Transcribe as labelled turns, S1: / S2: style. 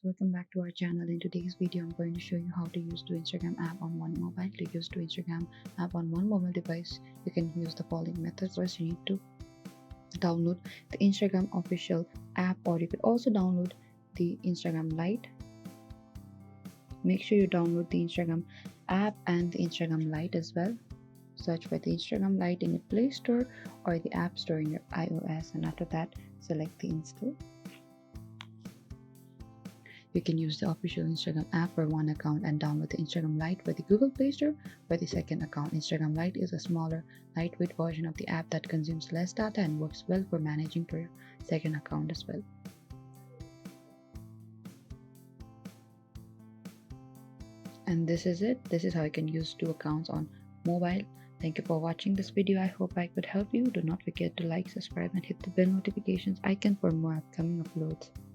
S1: welcome back to our channel. In today's video, I'm going to show you how to use the Instagram app on one mobile. To use the Instagram app on one mobile device, you can use the following methods. First, you need to download the Instagram official app, or you could also download the Instagram Lite. Make sure you download the Instagram app and the Instagram Lite as well. Search for the Instagram Lite in your Play Store or the App Store in your iOS, and after that, select the install. You can use the official Instagram app for one account and download the Instagram Lite for the Google Play Store for the second account. Instagram Lite is a smaller, lightweight version of the app that consumes less data and works well for managing for your second account as well. And this is it. This is how you can use two accounts on mobile. Thank you for watching this video. I hope I could help you. Do not forget to like, subscribe, and hit the bell notifications icon for more upcoming uploads.